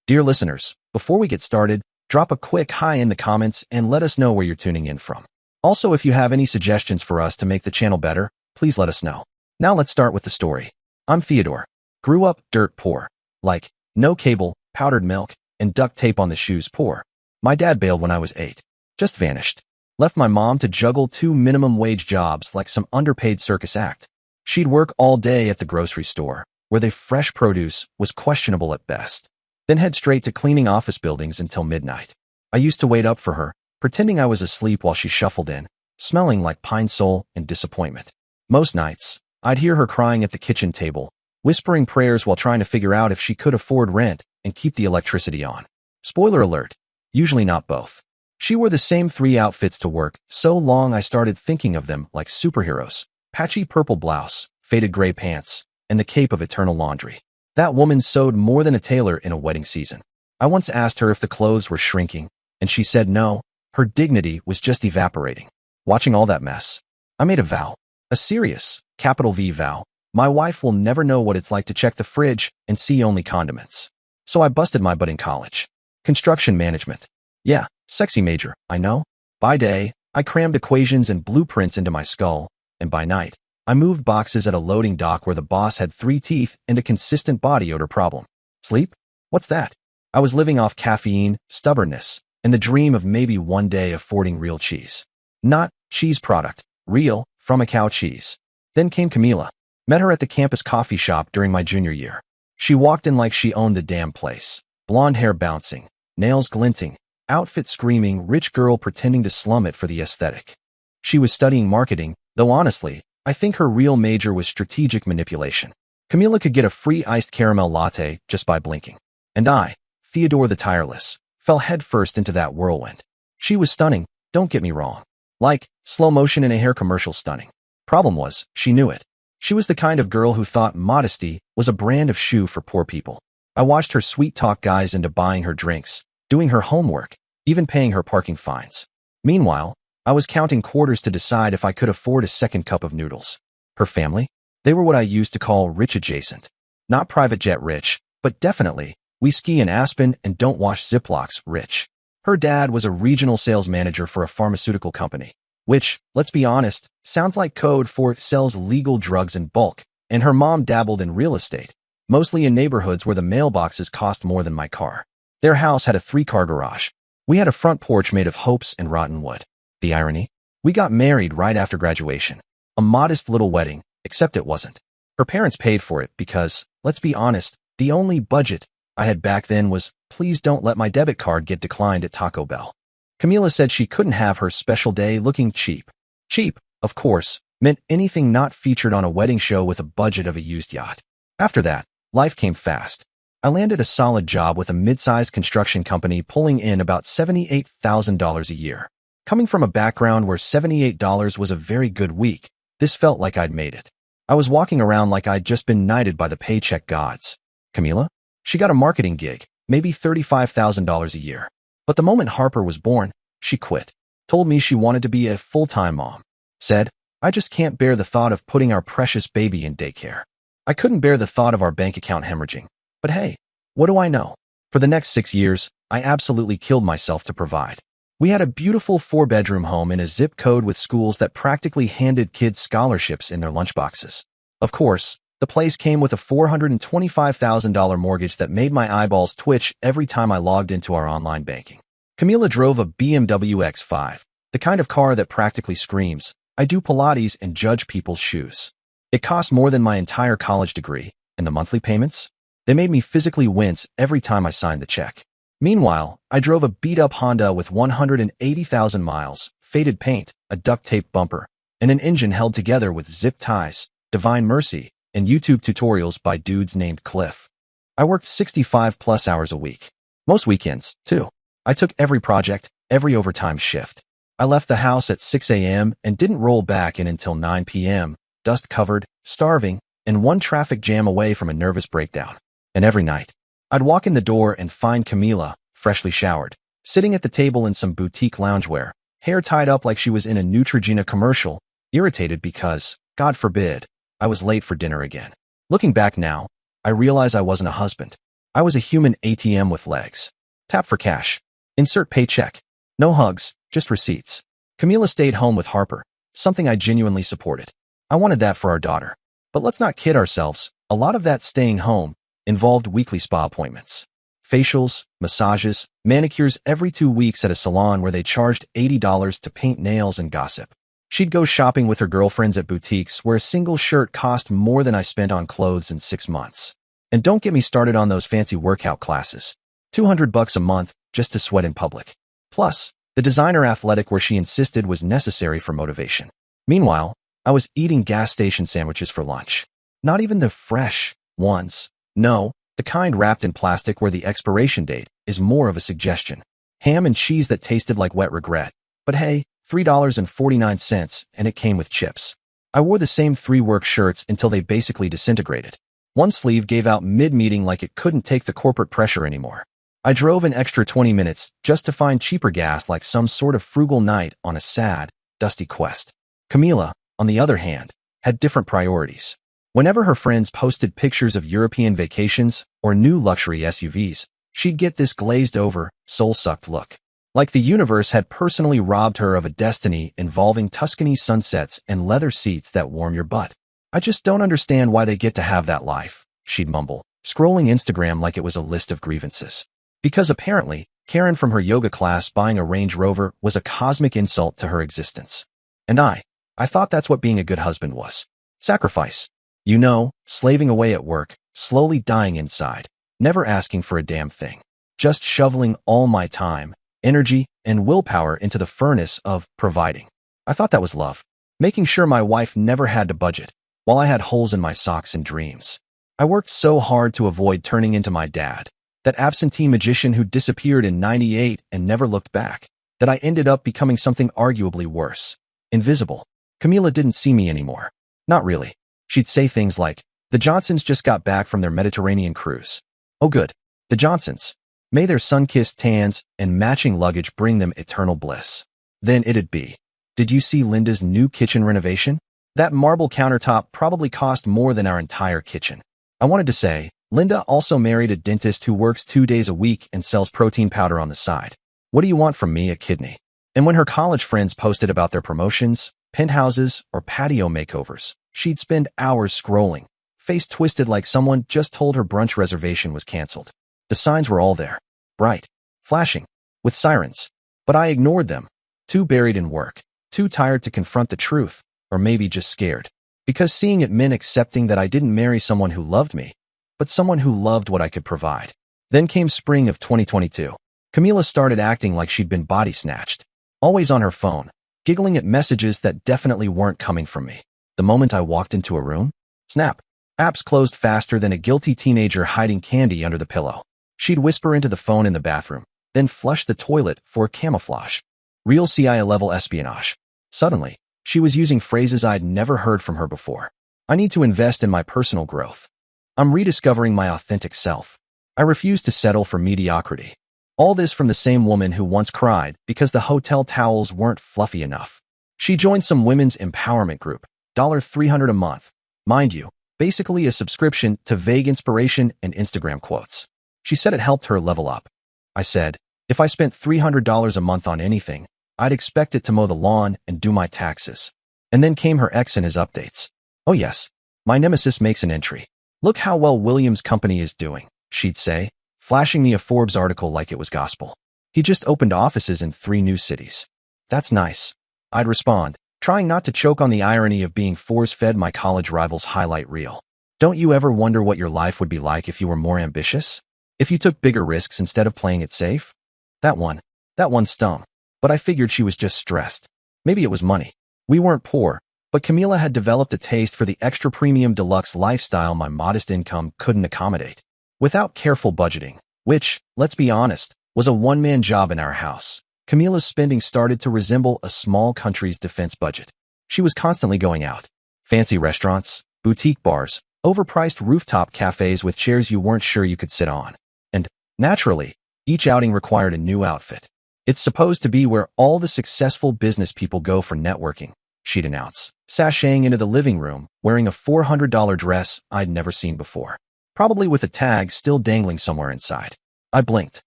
Dear listeners, before we get started, drop a quick hi in the comments and let us know where you're tuning in from. Also, if you have any suggestions for us to make the channel better, please let us know. Now let's start with the story. I'm Theodore. Grew up dirt poor. Like, no cable, powdered milk, and duct tape on the shoes poor. My dad bailed when I was 8. Just vanished. Left my mom to juggle 2 minimum wage jobs like some underpaid circus act. She'd work all day at the grocery store, where the fresh produce was questionable at best. Then head straight to cleaning office buildings until midnight. I used to wait up for her, pretending I was asleep while she shuffled in, smelling like pine sol and disappointment. Most nights, I'd hear her crying at the kitchen table, whispering prayers while trying to figure out if she could afford rent and keep the electricity on. Spoiler alert, usually not both. She wore the same 3 outfits to work, so long I started thinking of them like superheroes: patchy purple blouse, faded gray pants, and the cape of eternal laundry. That woman sewed more than a tailor in a wedding season. I once asked her if the clothes were shrinking, and she said no, her dignity was just evaporating. Watching all that mess, I made a vow. A serious, capital V vow. My wife will never know what it's like to check the fridge and see only condiments. So I busted my butt in college. Construction management. Yeah, sexy major, I know. By day, I crammed equations and blueprints into my skull, and by night, I moved boxes at a loading dock where the boss had 3 teeth and a consistent body odor problem. Sleep? What's that? I was living off caffeine, stubbornness, and the dream of maybe one day affording real cheese. Not cheese product, real, from a cow cheese. Then came Camila. Met her at the campus coffee shop during my junior year. She walked in like she owned the damn place. Blonde hair bouncing, nails glinting, outfit screaming, rich girl pretending to slum it for the aesthetic. She was studying marketing, though honestly, I think her real major was strategic manipulation. Camila could get a free iced caramel latte just by blinking. And I, Theodore the Tireless, fell headfirst into that whirlwind. She was stunning, don't get me wrong. Like, slow motion in a hair commercial stunning. Problem was, she knew it. She was the kind of girl who thought modesty was a brand of shoe for poor people. I watched her sweet-talk guys into buying her drinks, doing her homework, even paying her parking fines. Meanwhile, I was counting quarters to decide if I could afford a second cup of noodles. Her family? They were what I used to call rich adjacent. Not private jet rich, but definitely, we ski in Aspen and don't wash Ziplocs rich. Her dad was a regional sales manager for a pharmaceutical company, which, let's be honest, sounds like code for sells legal drugs in bulk, and her mom dabbled in real estate, mostly in neighborhoods where the mailboxes cost more than my car. Their house had a 3-car garage. We had a front porch made of hopes and rotten wood. The irony? We got married right after graduation. A modest little wedding, except it wasn't. Her parents paid for it because, let's be honest, the only budget I had back then was, please don't let my debit card get declined at Taco Bell. Camila said she couldn't have her special day looking cheap. Cheap, of course, meant anything not featured on a wedding show with a budget of a used yacht. After that, life came fast. I landed a solid job with a mid-sized construction company pulling in about $78,000 a year. Coming from a background where $78 was a very good week, this felt like I'd made it. I was walking around like I'd just been knighted by the paycheck gods. Camila? She got a marketing gig, maybe $35,000 a year. But the moment Harper was born, she quit. Told me she wanted to be a full-time mom. Said, I just can't bear the thought of putting our precious baby in daycare. I couldn't bear the thought of our bank account hemorrhaging. But hey, what do I know? For the next 6 years, I absolutely killed myself to provide. We had a beautiful 4-bedroom home in a zip code with schools that practically handed kids scholarships in their lunchboxes. Of course, the place came with a $425,000 mortgage that made my eyeballs twitch every time I logged into our online banking. Camila drove a BMW X5, the kind of car that practically screams, I do Pilates and judge people's shoes. It cost more than my entire college degree, and the monthly payments? They made me physically wince every time I signed the check. Meanwhile, I drove a beat-up Honda with 180,000 miles, faded paint, a duct-tape bumper, and an engine held together with zip ties, Divine Mercy, and YouTube tutorials by dudes named Cliff. I worked 65+ hours a week. Most weekends, too. I took every project, every overtime shift. I left the house at 6 a.m. and didn't roll back in until 9 p.m., dust-covered, starving, and one traffic jam away from a nervous breakdown. And every night, I'd walk in the door and find Camila, freshly showered, sitting at the table in some boutique loungewear, hair tied up like she was in a Neutrogena commercial, irritated because, God forbid, I was late for dinner again. Looking back now, I realize I wasn't a husband. I was a human ATM with legs. Tap for cash. Insert paycheck. No hugs, just receipts. Camila stayed home with Harper, something I genuinely supported. I wanted that for our daughter. But let's not kid ourselves, a lot of that staying home involved weekly spa appointments. Facials, massages, manicures every 2 weeks at a salon where they charged $80 to paint nails and gossip. She'd go shopping with her girlfriends at boutiques where a single shirt cost more than I spent on clothes in 6 months. And don't get me started on those fancy workout classes. $200 a month just to sweat in public. Plus, the designer athletic where she insisted was necessary for motivation. Meanwhile, I was eating gas station sandwiches for lunch. Not even the fresh ones. No, the kind wrapped in plastic where the expiration date is more of a suggestion. Ham and cheese that tasted like wet regret. But hey, $3.49 and it came with chips. I wore the same 3 work shirts until they basically disintegrated. One sleeve gave out mid-meeting like it couldn't take the corporate pressure anymore. I drove an extra 20 minutes just to find cheaper gas like some sort of frugal knight on a sad, dusty quest. Camila, on the other hand, had different priorities. Whenever her friends posted pictures of European vacations or new luxury SUVs, she'd get this glazed-over, soul-sucked look. Like the universe had personally robbed her of a destiny involving Tuscany sunsets and leather seats that warm your butt. I just don't understand why they get to have that life, she'd mumble, scrolling Instagram like it was a list of grievances. Because apparently, Karen from her yoga class buying a Range Rover was a cosmic insult to her existence. And I thought that's what being a good husband was. Sacrifice. You know, slaving away at work, slowly dying inside, never asking for a damn thing. Just shoveling all my time, energy, and willpower into the furnace of providing. I thought that was love. Making sure my wife never had to budget, while I had holes in my socks and dreams. I worked so hard to avoid turning into my dad, that absentee magician who disappeared in '98 and never looked back, that I ended up becoming something arguably worse. Invisible. Camila didn't see me anymore. Not really. She'd say things like, the Johnsons just got back from their Mediterranean cruise. Oh good. The Johnsons. May their sun-kissed tans and matching luggage bring them eternal bliss. Then it'd be, did you see Linda's new kitchen renovation? That marble countertop probably cost more than our entire kitchen. I wanted to say, Linda also married a dentist who works 2 days a week and sells protein powder on the side. What do you want from me, a kidney? And when her college friends posted about their promotions, penthouses, or patio makeovers, she'd spend hours scrolling, face twisted like someone just told her brunch reservation was canceled. The signs were all there, bright, flashing, with sirens. But I ignored them, too buried in work, too tired to confront the truth, or maybe just scared. Because seeing it meant accepting that I didn't marry someone who loved me, but someone who loved what I could provide. Then came spring of 2022. Camila started acting like she'd been body snatched, always on her phone, giggling at messages that definitely weren't coming from me. The moment I walked into a room, snap, apps closed faster than a guilty teenager hiding candy under the pillow. She'd whisper into the phone in the bathroom, then flush the toilet for camouflage. Real CIA-level espionage. Suddenly, she was using phrases I'd never heard from her before. I need to invest in my personal growth. I'm rediscovering my authentic self. I refuse to settle for mediocrity. All this from the same woman who once cried because the hotel towels weren't fluffy enough. She joined some women's empowerment group, $300 a month. Mind you, basically a subscription to vague inspiration and Instagram quotes. She said it helped her level up. I said, if I spent $300 a month on anything, I'd expect it to mow the lawn and do my taxes. And then came her ex and his updates. Oh yes, my nemesis makes an entry. Look how well Williams' company is doing, she'd say, flashing me a Forbes article like it was gospel. He just opened offices in 3 new cities. That's nice. I'd respond, trying not to choke on the irony of being force-fed my college rival's highlight reel. Don't you ever wonder what your life would be like if you were more ambitious? If you took bigger risks instead of playing it safe? That one stung. But I figured she was just stressed. Maybe it was money. We weren't poor, but Camila had developed a taste for the extra premium deluxe lifestyle my modest income couldn't accommodate. Without careful budgeting, which, let's be honest, was a one-man job in our house, Camila's spending started to resemble a small country's defense budget. She was constantly going out. Fancy restaurants, boutique bars, overpriced rooftop cafes with chairs you weren't sure you could sit on. And, naturally, each outing required a new outfit. It's supposed to be where all the successful business people go for networking, she'd announce, sashaying into the living room, wearing a $400 dress I'd never seen before. probably with a tag still dangling somewhere inside. I blinked.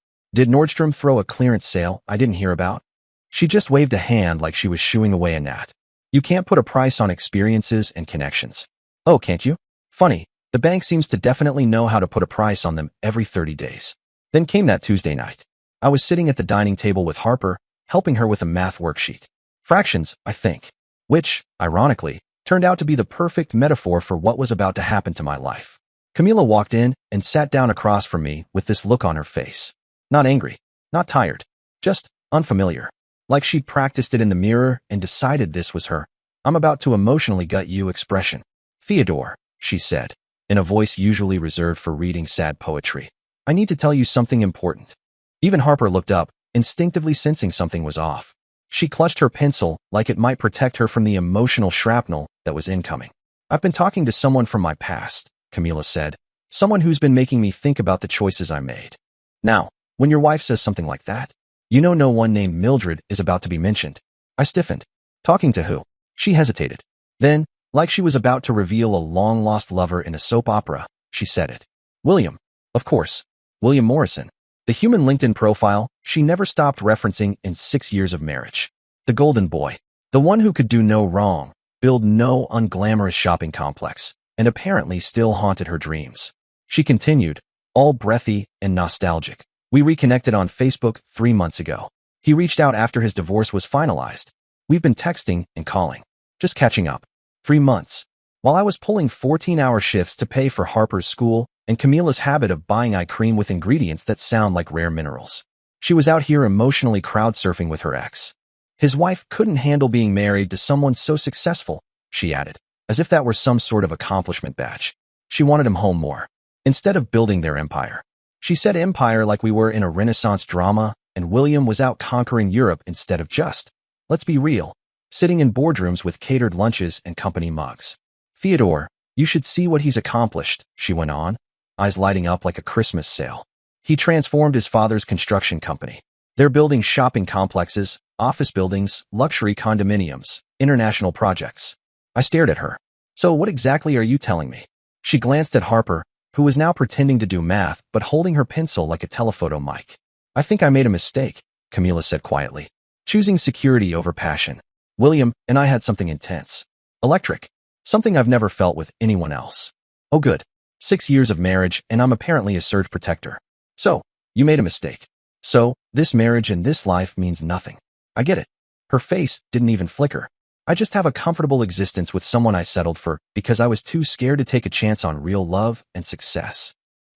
Did Nordstrom throw a clearance sale I didn't hear about? She just waved a hand like she was shooing away a gnat. You can't put a price on experiences and connections. Oh, can't you? Funny, the bank seems to definitely know how to put a price on them every 30 days. Then came that Tuesday night. I was sitting at the dining table with Harper, helping her with a math worksheet. Fractions, I think. Which, ironically, turned out to be the perfect metaphor for what was about to happen to my life. Camila walked in and sat down across from me with this look on her face. Not angry, not tired, just unfamiliar. Like she'd practiced it in the mirror and decided this was her "I'm about to emotionally gut you" expression. "Theodore," she said, in a voice usually reserved for reading sad poetry, "I need to tell you something important." Even Harper looked up, instinctively sensing something was off. She clutched her pencil like it might protect her from the emotional shrapnel that was incoming. "I've been talking to someone from my past," Camila said. "Someone who's been making me think about the choices I made." Now, when your wife says something like that, you know no one named Mildred is about to be mentioned. I stiffened. "Talking to who?" She hesitated. Then, like she was about to reveal a long-lost lover in a soap opera, she said it. "William. Of course. William Morrison. The human LinkedIn profile she never stopped referencing in 6 years of marriage. The golden boy. The one who could do no wrong, build no unglamorous shopping complex, and apparently still haunted her dreams." She continued, all breathy and nostalgic. "We reconnected on Facebook 3 months ago. He reached out after his divorce was finalized. We've been texting and calling. Just catching up. 3 months. While I was pulling 14-hour shifts to pay for Harper's school and Camila's habit of buying eye cream with ingredients that sound like rare minerals. She was out here emotionally crowd-surfing with her ex. His wife couldn't handle being married to someone so successful, she added, as if that were some sort of accomplishment badge. She wanted him home more. Instead of building their empire. She said empire like we were in a Renaissance drama, and William was out conquering Europe instead of just, let's be real, sitting in boardrooms with catered lunches and company mugs. "Theodore, you should see what he's accomplished," she went on, eyes lighting up like a Christmas sale. "He transformed his father's construction company. They're building shopping complexes, office buildings, luxury condominiums, international projects." I stared at her. "So what exactly are you telling me?" She glanced at Harper, who was now pretending to do math but holding her pencil like a telephoto mic. "I think I made a mistake," Camila said quietly, "choosing security over passion. William and I had something intense. Electric. Something I've never felt with anyone else. Oh good. 6 years of marriage and I'm apparently a surge protector. So, you made a mistake. So, this marriage and this life means nothing. I get it." Her face didn't even flicker. "I just have a comfortable existence with someone I settled for because I was too scared to take a chance on real love and success."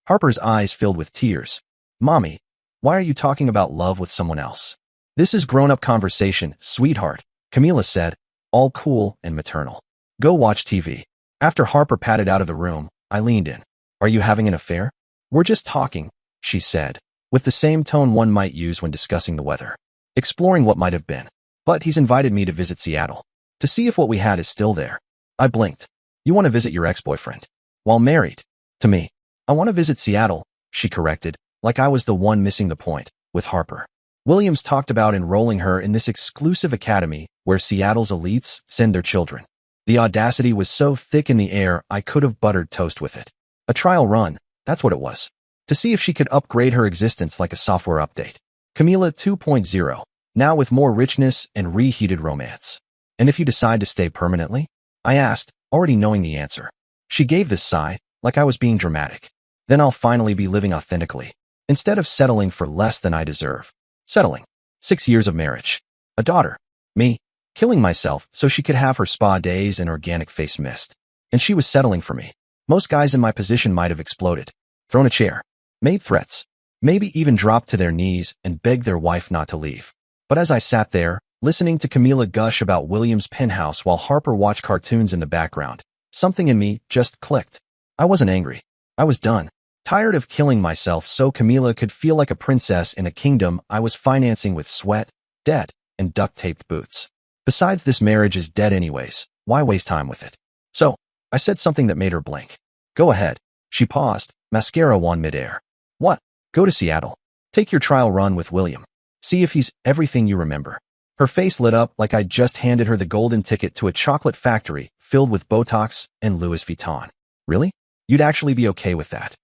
Harper's eyes filled with tears. "Mommy, why are you talking about love with someone else?" "This is grown-up conversation, sweetheart," Camila said, all cool and maternal. "Go watch TV." After Harper padded out of the room, I leaned in. "Are you having an affair?" "We're just talking," she said, with the same tone one might use when discussing the weather. "Exploring what might have been. But he's invited me to visit Seattle. To see if what we had is still there." I blinked. "You want to visit your ex-boyfriend? While married? To me. I want to visit Seattle," she corrected, like I was the one missing the point, with Harper. "Williams talked about enrolling her in this exclusive academy where Seattle's elites send their children." The audacity was so thick in the air I could have buttered toast with it. A trial run, that's what it was. To see if she could upgrade her existence like a software update. Camila 2.0, now with more richness and reheated romance. "And if you decide to stay permanently?" I asked, already knowing the answer. She gave this sigh, like I was being dramatic. "Then I'll finally be living authentically, instead of settling for less than I deserve." Settling. 6 years of marriage. A daughter. Me. Killing myself so she could have her spa days and organic face mist. And she was settling for me. Most guys in my position might have exploded, thrown a chair, made threats, maybe even dropped to their knees and begged their wife not to leave. But as I sat there, listening to Camila gush about William's penthouse while Harper watched cartoons in the background, something in me just clicked. I wasn't angry. I was done. Tired of killing myself so Camila could feel like a princess in a kingdom I was financing with sweat, debt, and duct-taped boots. Besides, this marriage is dead anyways. Why waste time with it? So, I said something that made her blink. "Go ahead." She paused, mascara wand midair. "What?" "Go to Seattle. Take your trial run with William. See if he's everything you remember." Her face lit up like I'd just handed her the golden ticket to a chocolate factory filled with Botox and Louis Vuitton. "Really? You'd actually be okay with that?"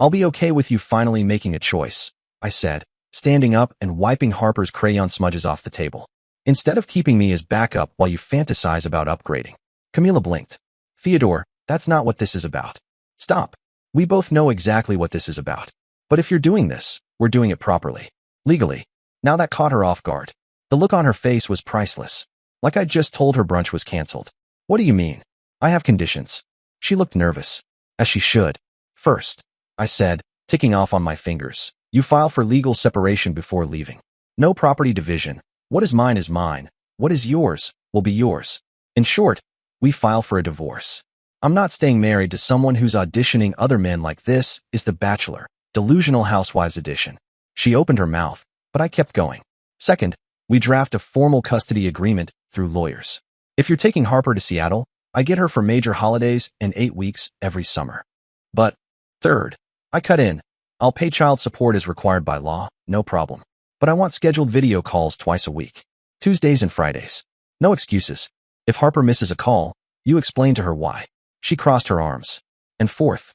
I'll be okay with you finally making a choice, I said, standing up and wiping Harper's crayon smudges off the table. Instead of keeping me as backup while you fantasize about upgrading. Camila blinked. Theodore, that's not what this is about. Stop. We both know exactly what this is about. But if you're doing this, we're doing it properly. Legally. Now that caught her off guard. The look on her face was priceless. Like I just told her brunch was canceled. What do you mean? I have conditions. She looked nervous. As she should. First, I said, ticking off on my fingers. You file for legal separation before leaving. No property division. What is mine. What is yours will be yours. In short, we file for a divorce. I'm not staying married to someone who's auditioning other men like this is The Bachelor, Delusional Housewives edition. She opened her mouth, but I kept going. Second, we draft a formal custody agreement through lawyers. If you're taking Harper to Seattle, I get her for major holidays and 8 weeks every summer. But, third, I cut in. I'll pay child support as required by law, no problem. But I want scheduled video calls twice a week. Tuesdays and Fridays. No excuses. If Harper misses a call, you explain to her why. She crossed her arms. And fourth,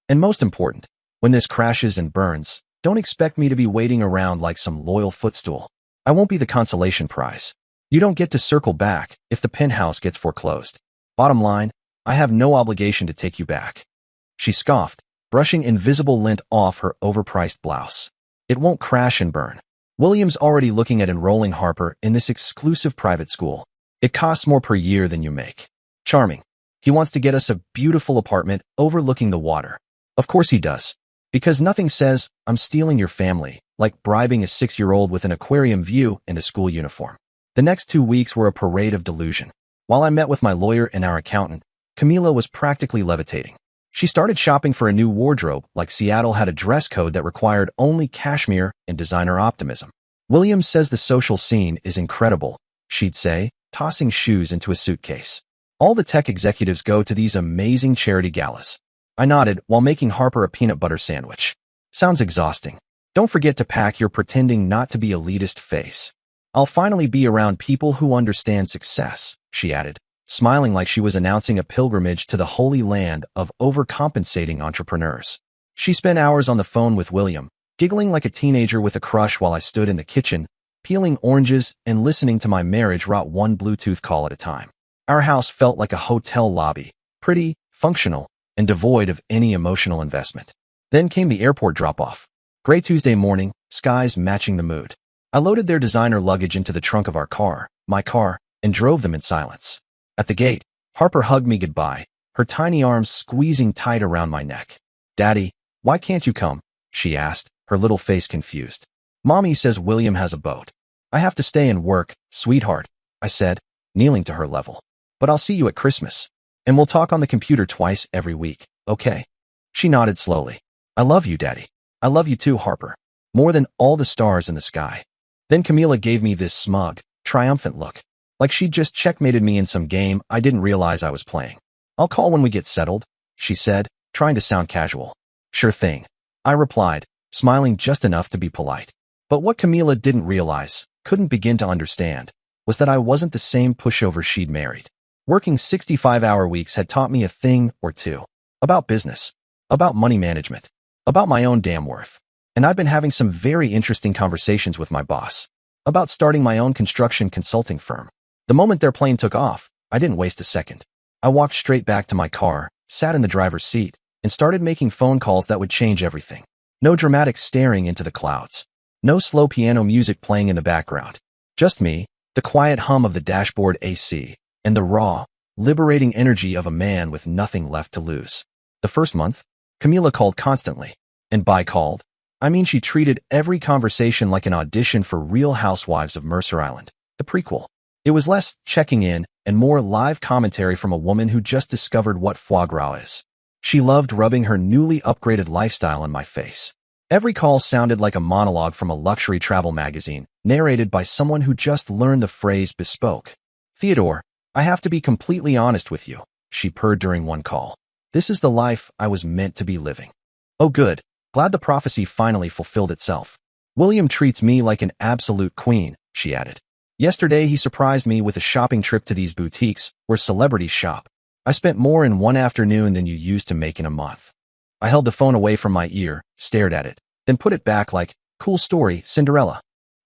and most important, when this crashes and burns, don't expect me to be waiting around like some loyal footstool. I won't be the consolation prize. You don't get to circle back if the penthouse gets foreclosed. Bottom line, I have no obligation to take you back. She scoffed, brushing invisible lint off her overpriced blouse. It won't crash and burn. William's already looking at enrolling Harper in this exclusive private school. It costs more per year than you make. Charming. He wants to get us a beautiful apartment overlooking the water. Of course he does. Because nothing says, I'm stealing your family, like bribing a 6-year-old with an aquarium view and a school uniform. The next 2 weeks were a parade of delusion. While I met with my lawyer and our accountant, Camila was practically levitating. She started shopping for a new wardrobe, like Seattle had a dress code that required only cashmere and designer optimism. William says the social scene is incredible, she'd say, tossing shoes into a suitcase. All the tech executives go to these amazing charity galas. I nodded while making Harper a peanut butter sandwich. Sounds exhausting. Don't forget to pack your pretending not to be elitist face. I'll finally be around people who understand success, she added, smiling like she was announcing a pilgrimage to the holy land of overcompensating entrepreneurs. She spent hours on the phone with William, giggling like a teenager with a crush while I stood in the kitchen, peeling oranges and listening to my marriage rot one Bluetooth call at a time. Our house felt like a hotel lobby, pretty, functional, and devoid of any emotional investment. Then came the airport drop-off. Gray Tuesday morning, skies matching the mood. I loaded their designer luggage into the trunk of my car, and drove them in silence. At the gate, Harper hugged me goodbye, her tiny arms squeezing tight around my neck. Daddy, why can't you come? She asked, her little face confused. Mommy says William has a boat. I have to stay and work, sweetheart, I said, kneeling to her level. But I'll see you at Christmas. And we'll talk on the computer twice every week, okay? She nodded slowly. I love you, Daddy. I love you too, Harper. More than all the stars in the sky. Then Camila gave me this smug, triumphant look. Like she'd just checkmated me in some game I didn't realize I was playing. I'll call when we get settled, she said, trying to sound casual. Sure thing. I replied, smiling just enough to be polite. But what Camila didn't realize, couldn't begin to understand, was that I wasn't the same pushover she'd married. Working 65-hour weeks had taught me a thing or two. About business. About money management. About my own damn worth. And I've been having some very interesting conversations with my boss. About starting my own construction consulting firm. The moment their plane took off, I didn't waste a second. I walked straight back to my car, sat in the driver's seat, and started making phone calls that would change everything. No dramatic staring into the clouds. No slow piano music playing in the background. Just me, the quiet hum of the dashboard AC, and the raw, liberating energy of a man with nothing left to lose. The first month, Camila called constantly. And by called, I mean she treated every conversation like an audition for Real Housewives of Mercer Island, the prequel. It was less checking in and more live commentary from a woman who just discovered what foie gras is. She loved rubbing her newly upgraded lifestyle in my face. Every call sounded like a monologue from a luxury travel magazine, narrated by someone who just learned the phrase bespoke. Theodore, I have to be completely honest with you, she purred during one call. This is the life I was meant to be living. Oh good, glad the prophecy finally fulfilled itself. William treats me like an absolute queen, she added. Yesterday he surprised me with a shopping trip to these boutiques where celebrities shop. I spent more in one afternoon than you used to make in a month. I held the phone away from my ear, stared at it, then put it back like, cool story, Cinderella.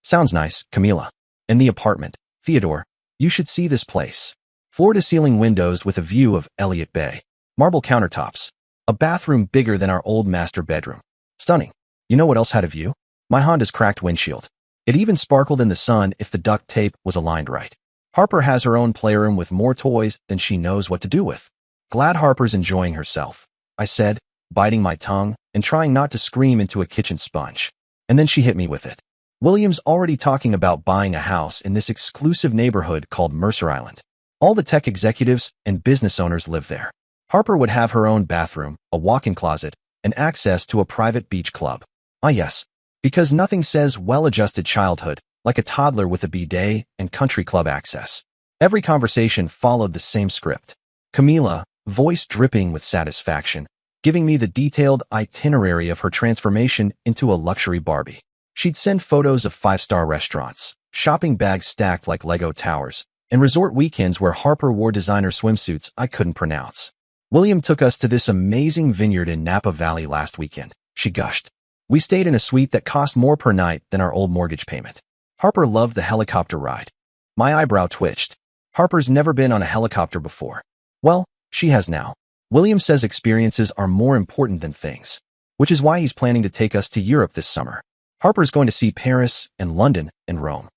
Sounds nice, Camila. In the apartment, Theodore, you should see this place. Floor-to-ceiling windows with a view of Elliott Bay. Marble countertops. A bathroom bigger than our old master bedroom. Stunning. You know what else had a view? My Honda's cracked windshield. It even sparkled in the sun if the duct tape was aligned right. Harper has her own playroom with more toys than she knows what to do with. Glad Harper's enjoying herself, I said, biting my tongue and trying not to scream into a kitchen sponge. And then she hit me with it. William's already talking about buying a house in this exclusive neighborhood called Mercer Island. All the tech executives and business owners live there. Harper would have her own bathroom, a walk-in closet, and access to a private beach club. Ah yes, because nothing says well-adjusted childhood like a toddler with a bidet and country club access. Every conversation followed the same script. Camila, voice dripping with satisfaction, giving me the detailed itinerary of her transformation into a luxury Barbie. She'd send photos of five-star restaurants, shopping bags stacked like Lego towers, and resort weekends where Harper wore designer swimsuits I couldn't pronounce. William took us to this amazing vineyard in Napa Valley last weekend, she gushed. We stayed in a suite that cost more per night than our old mortgage payment. Harper loved the helicopter ride. My eyebrow twitched. Harper's never been on a helicopter before. Well, she has now. William says experiences are more important than things, which is why he's planning to take us to Europe this summer. Harper's going to see Paris and London and Rome.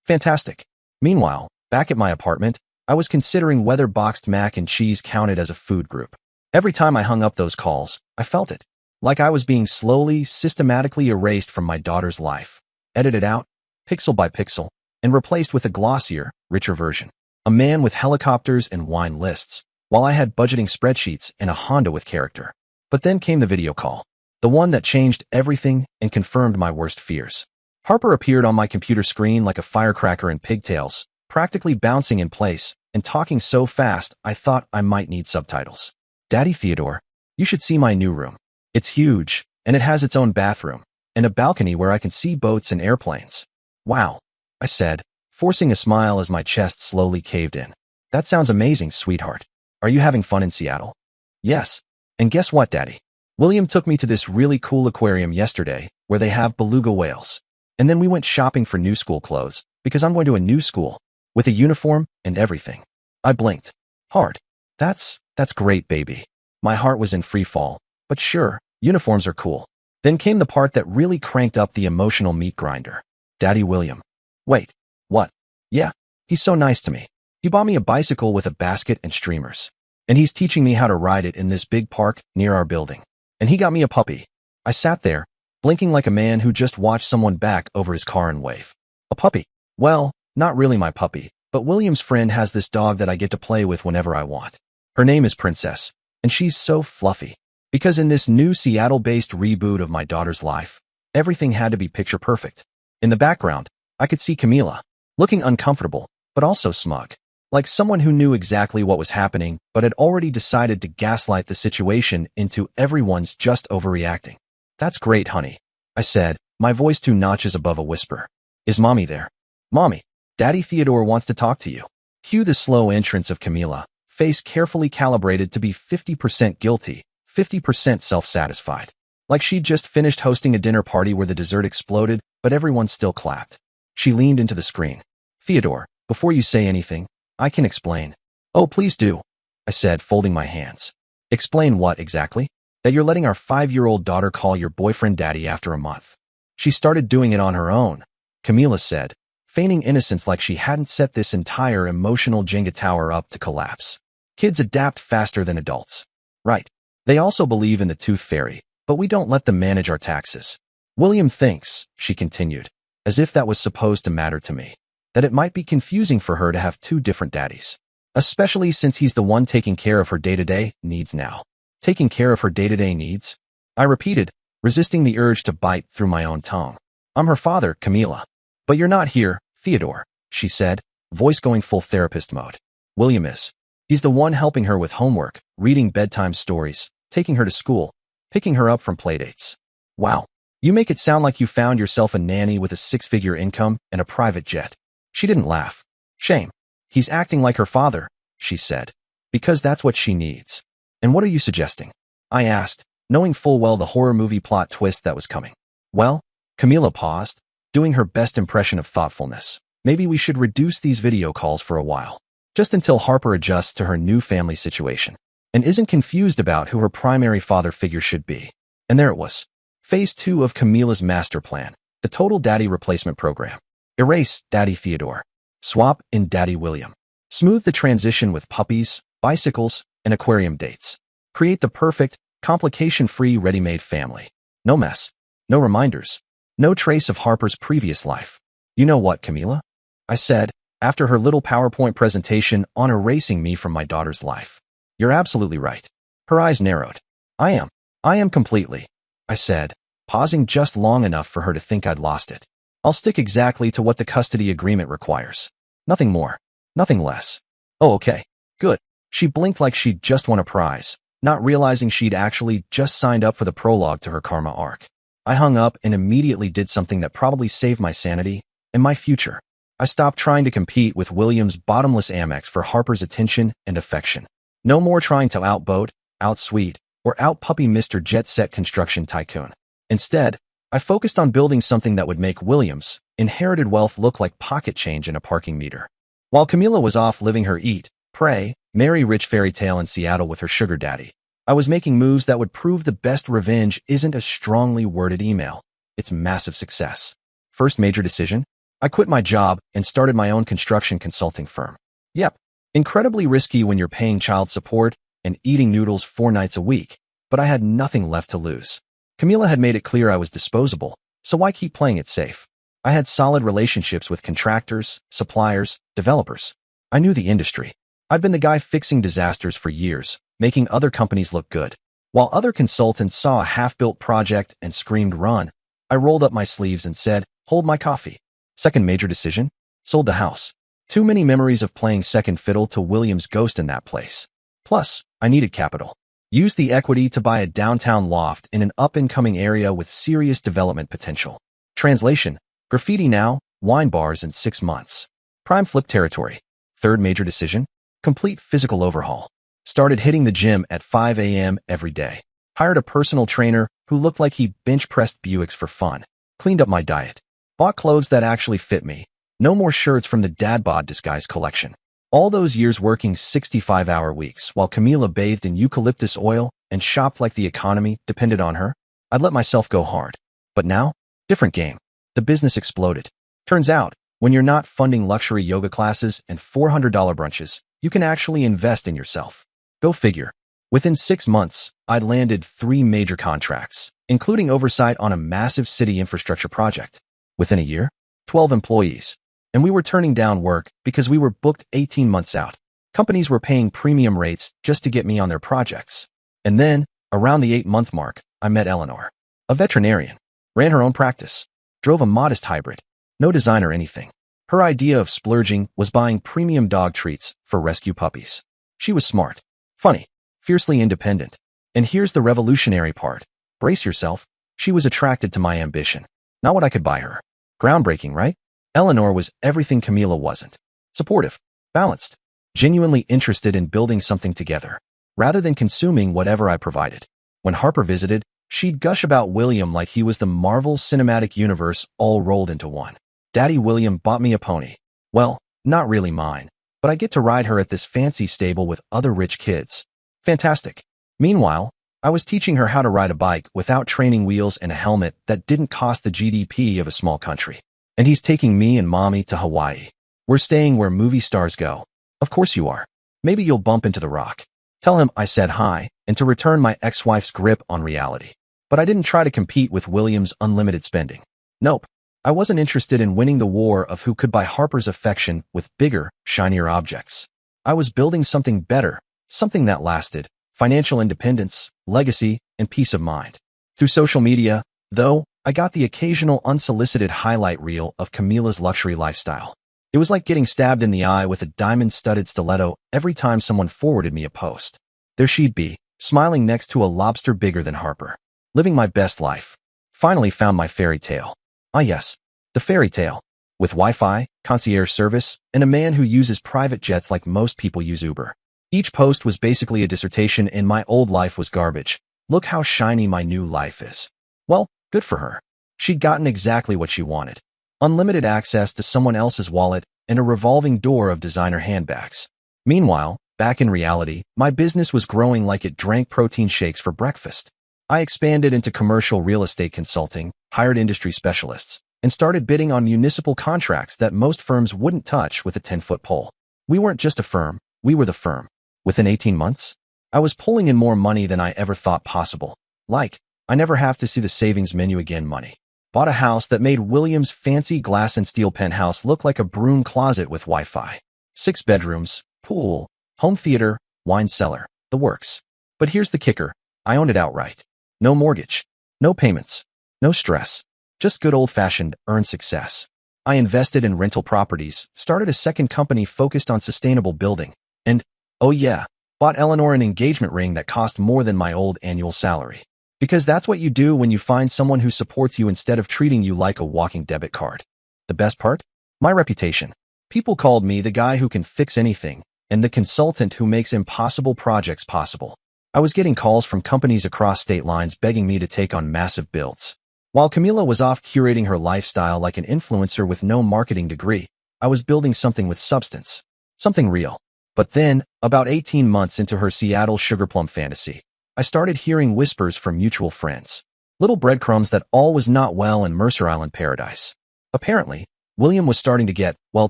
Fantastic. Meanwhile, back at my apartment, I was considering whether boxed mac and cheese counted as a food group. Every time I hung up those calls, I felt it. Like I was being slowly, systematically erased from my daughter's life, edited out, pixel by pixel, and replaced with a glossier, richer version. A man with helicopters and wine lists, while I had budgeting spreadsheets and a Honda with character. But then came the video call. The one that changed everything and confirmed my worst fears. Harper appeared on my computer screen like a firecracker in pigtails, practically bouncing in place and talking so fast I thought I might need subtitles. Daddy Theodore, you should see my new room. It's huge, and it has its own bathroom, and a balcony where I can see boats and airplanes. Wow, I said, forcing a smile as my chest slowly caved in. That sounds amazing, sweetheart. Are you having fun in Seattle? Yes. And guess what, Daddy? William took me to this really cool aquarium yesterday where they have beluga whales. And then we went shopping for new school clothes because I'm going to a new school with a uniform and everything. I blinked hard. That's great, baby. My heart was in free fall, but sure, uniforms are cool. Then came the part that really cranked up the emotional meat grinder. Daddy William. Wait, what? Yeah, he's so nice to me. He bought me a bicycle with a basket and streamers. And he's teaching me how to ride it in this big park near our building. And he got me a puppy. I sat there, blinking like a man who just watched someone back over his car and wave. A puppy. Well, not really my puppy, but William's friend has this dog that I get to play with whenever I want. Her name is Princess, and she's so fluffy. Because in this new Seattle-based reboot of my daughter's life, everything had to be picture perfect. In the background, I could see Camila, looking uncomfortable, but also smug. Like someone who knew exactly what was happening, but had already decided to gaslight the situation into everyone's just overreacting. That's great, honey, I said, my voice 2 notches above a whisper. Is Mommy there? Mommy, Daddy Theodore wants to talk to you. Cue the slow entrance of Camila, face carefully calibrated to be 50% guilty, 50% self-satisfied. Like she'd just finished hosting a dinner party where the dessert exploded, but everyone still clapped. She leaned into the screen. Theodore, before you say anything, I can explain. Oh, please do, I said, folding my hands. Explain what exactly? That you're letting our 5-year-old daughter call your boyfriend daddy after a month. She started doing it on her own, Camila said, feigning innocence like she hadn't set this entire emotional Jenga tower up to collapse. Kids adapt faster than adults. Right. They also believe in the tooth fairy, but we don't let them manage our taxes. William thinks, she continued, as if that was supposed to matter to me, that it might be confusing for her to have 2 different daddies. Especially since he's the one taking care of her day-to-day needs now. Taking care of her day-to-day needs? I repeated, resisting the urge to bite through my own tongue. I'm her father, Camila. But you're not here, Theodore, she said, voice going full therapist mode. William is. He's the one helping her with homework, reading bedtime stories, taking her to school, picking her up from playdates. Wow. You make it sound like you found yourself a nanny with a 6-figure income and a private jet. She didn't laugh. Shame. He's acting like her father, she said. Because that's what she needs. And what are you suggesting? I asked, knowing full well the horror movie plot twist that was coming. Well, Camila paused, doing her best impression of thoughtfulness. Maybe we should reduce these video calls for a while, just until Harper adjusts to her new family situation and isn't confused about who her primary father figure should be. And there it was. Phase 2 of Camila's master plan, the Total Daddy Replacement Program. Erase Daddy Theodore. Swap in Daddy William. Smooth the transition with puppies, bicycles, and aquarium dates. Create the perfect, complication-free ready-made family. No mess. No reminders. No trace of Harper's previous life. You know what, Camila? I said, after her little PowerPoint presentation on erasing me from my daughter's life. You're absolutely right. Her eyes narrowed. I am completely, I said, pausing just long enough for her to think I'd lost it. I'll stick exactly to what the custody agreement requires. Nothing more. Nothing less. Oh, okay. Good. She blinked like she'd just won a prize, not realizing she'd actually just signed up for the prologue to her karma arc. I hung up and immediately did something that probably saved my sanity and my future. I stopped trying to compete with William's bottomless Amex for Harper's attention and affection. No more trying to outboat, outsweet, or outpuppy Mr. Jet Set construction tycoon. Instead, I focused on building something that would make William's inherited wealth look like pocket change in a parking meter. While Camila was off living her eat, pray, marry rich fairy tale in Seattle with her sugar daddy, I was making moves that would prove the best revenge isn't a strongly worded email. It's massive success. First major decision, I quit my job and started my own construction consulting firm. Yep, incredibly risky when you're paying child support and eating noodles 4 nights a week, but I had nothing left to lose. Camila had made it clear I was disposable, so why keep playing it safe? I had solid relationships with contractors, suppliers, developers. I knew the industry. I'd been the guy fixing disasters for years, making other companies look good. While other consultants saw a half-built project and screamed run, I rolled up my sleeves and said, hold my coffee. Second major decision, sold the house. Too many memories of playing second fiddle to William's ghost in that place. Plus, I needed capital. Used the equity to buy a downtown loft in an up-and-coming area with serious development potential. Translation, graffiti now, wine bars in 6 months. Prime flip territory. Third major decision, complete physical overhaul. Started hitting the gym at 5 a.m. every day. Hired a personal trainer who looked like he bench-pressed Buicks for fun. Cleaned up my diet. Bought clothes that actually fit me. No more shirts from the dad bod disguise collection. All those years working 65-hour weeks while Camila bathed in eucalyptus oil and shopped like the economy depended on her, I'd let myself go hard. But now, different game. The business exploded. Turns out, when you're not funding luxury yoga classes and $400 brunches, you can actually invest in yourself. Go figure. Within 6 months, I'd landed 3 major contracts, including oversight on a massive city infrastructure project. Within a year, 12 employees. And we were turning down work because we were booked 18 months out. Companies were paying premium rates just to get me on their projects. And then, around the 8-month mark, I met Eleanor. A veterinarian. Ran her own practice. Drove a modest hybrid. No design or anything. Her idea of splurging was buying premium dog treats for rescue puppies. She was smart. Funny. Fiercely independent. And here's the revolutionary part. Brace yourself. She was attracted to my ambition. Not what I could buy her. Groundbreaking, right? Eleanor was everything Camila wasn't. Supportive, balanced, genuinely interested in building something together, rather than consuming whatever I provided. When Harper visited, she'd gush about William like he was the Marvel Cinematic Universe all rolled into one. Daddy William bought me a pony. Well, not really mine, but I get to ride her at this fancy stable with other rich kids. Fantastic. Meanwhile, I was teaching her how to ride a bike without training wheels and a helmet that didn't cost the GDP of a small country. And he's taking me and mommy to Hawaii. We're staying where movie stars go. Of course you are. Maybe you'll bump into The Rock. Tell him I said hi and to return my ex-wife's grip on reality. But I didn't try to compete with William's unlimited spending. Nope. I wasn't interested in winning the war of who could buy Harper's affection with bigger, shinier objects. I was building something better, something that lasted, financial independence, legacy, and peace of mind. Through social media, though, I got the occasional unsolicited highlight reel of Camila's luxury lifestyle. It was like getting stabbed in the eye with a diamond-studded stiletto every time someone forwarded me a post. There she'd be, smiling next to a lobster bigger than Harper. Living my best life. Finally found my fairy tale. Ah yes, the fairy tale. With Wi-Fi, concierge service, and a man who uses private jets like most people use Uber. Each post was basically a dissertation and my old life was garbage, Look how shiny my new life is. Well, good for her. She'd gotten exactly what she wanted. Unlimited access to someone else's wallet and a revolving door of designer handbags. Meanwhile, back in reality, my business was growing like it drank protein shakes for breakfast. I expanded into commercial real estate consulting, hired industry specialists, and started bidding on municipal contracts that most firms wouldn't touch with a 10-foot pole. We weren't just a firm, we were the firm. Within 18 months, I was pulling in more money than I ever thought possible. Like, I never have to see the savings menu again money. Bought a house that made William's fancy glass and steel penthouse look like a broom closet with Wi-Fi. 6 bedrooms, pool, home theater, wine cellar, the works. But here's the kicker. I owned it outright. No mortgage, no payments, no stress. Just good old-fashioned earned success. I invested in rental properties, started a second company focused on sustainable building, and, oh yeah, bought Eleanor an engagement ring that cost more than my old annual salary. Because that's what you do when you find someone who supports you instead of treating you like a walking debit card. The best part? My reputation. People called me the guy who can fix anything, and the consultant who makes impossible projects possible. I was getting calls from companies across state lines begging me to take on massive builds. While Camila was off curating her lifestyle like an influencer with no marketing degree, I was building something with substance. Something real. But then, about 18 months into her Seattle sugarplum fantasy, I started hearing whispers from mutual friends. Little breadcrumbs that all was not well in Mercer Island paradise. Apparently, William was starting to get, well,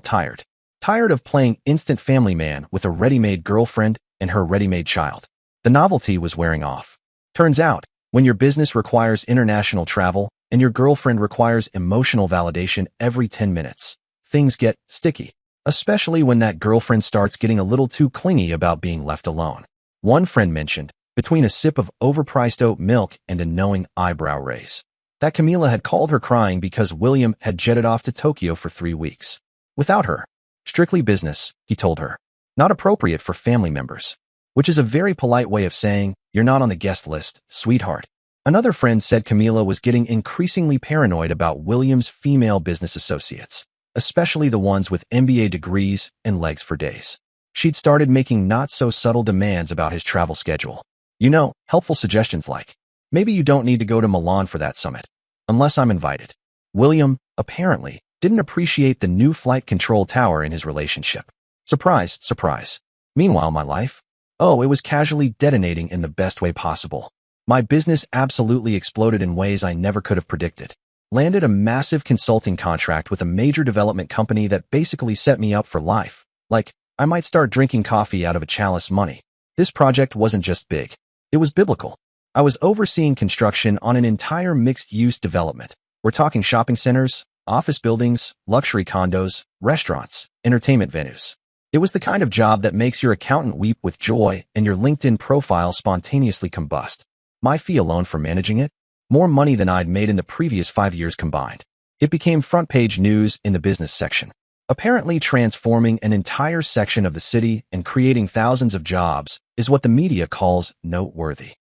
tired. Tired of playing instant family man with a ready-made girlfriend and her ready-made child. The novelty was wearing off. Turns out, when your business requires international travel and your girlfriend requires emotional validation every 10 minutes, things get sticky. Especially when that girlfriend starts getting a little too clingy about being left alone. One friend mentioned, between a sip of overpriced oat milk and a knowing eyebrow raise, that Camila had called her crying because William had jetted off to Tokyo for 3 weeks. Without her. Strictly business, he told her. Not appropriate for family members. Which is a very polite way of saying, you're not on the guest list, sweetheart. Another friend said Camila was getting increasingly paranoid about William's female business associates, especially the ones with MBA degrees and legs for days. She'd started making not-so-subtle demands about his travel schedule. You know, helpful suggestions like, maybe you don't need to go to Milan for that summit, unless I'm invited. William, apparently, didn't appreciate the new flight control tower in his relationship. Surprise, surprise. Meanwhile, my life? Oh, it was casually detonating in the best way possible. My business absolutely exploded in ways I never could have predicted. Landed a massive consulting contract with a major development company that basically set me up for life. Like, I might start drinking coffee out of a chalice money. This project wasn't just big. It was biblical. I was overseeing construction on an entire mixed-use development. We're talking shopping centers, office buildings, luxury condos, restaurants, entertainment venues. It was the kind of job that makes your accountant weep with joy and your LinkedIn profile spontaneously combust. My fee alone for managing it? More money than I'd made in the previous 5 years combined. It became front-page news in the business section. Apparently transforming an entire section of the city and creating thousands of jobs is what the media calls noteworthy.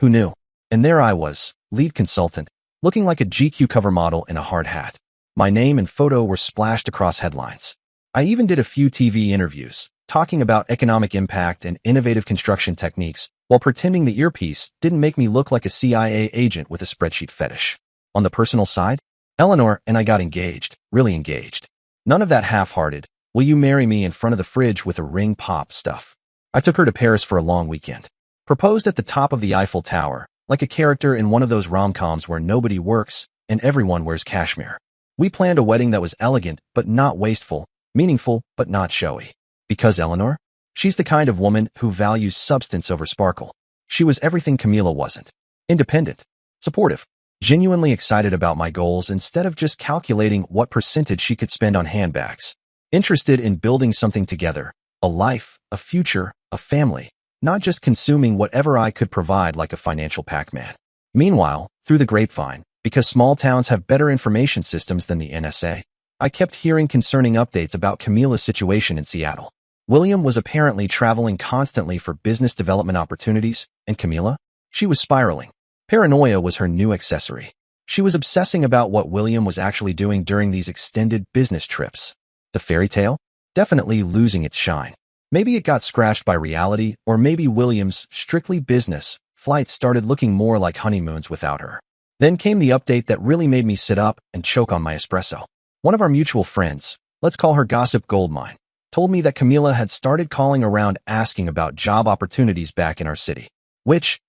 Who knew? And there I was, lead consultant, looking like a GQ cover model in a hard hat. My name and photo were splashed across headlines. I even did a few TV interviews, talking about economic impact and innovative construction techniques, while pretending the earpiece didn't make me look like a CIA agent with a spreadsheet fetish. On the personal side, Eleanor and I got engaged, really engaged. None of that half-hearted, will you marry me in front of the fridge with a ring pop stuff. I took her to Paris for a long weekend. Proposed at the top of the Eiffel Tower, like a character in one of those rom-coms where nobody works and everyone wears cashmere. We planned a wedding that was elegant but not wasteful, meaningful but not showy. Because Eleanor? She's the kind of woman who values substance over sparkle. She was everything Camila wasn't. Independent. Supportive. Genuinely excited about my goals instead of just calculating what percentage she could spend on handbags. Interested in building something together. A life, a future, a family. Not just consuming whatever I could provide like a financial Pac-Man. Meanwhile, through the grapevine, because small towns have better information systems than the NSA, I kept hearing concerning updates about Camila's situation in Seattle. William was apparently traveling constantly for business development opportunities, and Camila? She was spiraling. Paranoia was her new accessory. She was obsessing about what William was actually doing during these extended business trips. The fairy tale? Definitely losing its shine. Maybe it got scratched by reality, or maybe William's strictly business flights started looking more like honeymoons without her. Then came the update that really made me sit up and choke on my espresso. One of our mutual friends, let's call her Gossip Goldmine, told me that Camila had started calling around asking about job opportunities back in our city. Which,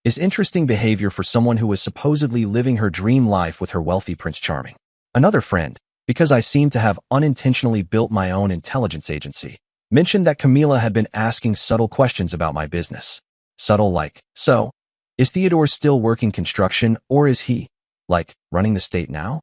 is interesting behavior for someone who was supposedly living her dream life with her wealthy Prince Charming. Another friend, because I seem to have unintentionally built my own intelligence agency, mentioned that Camila had been asking subtle questions about my business. Subtle like, so, is Theodore still working construction or is he, running the state now?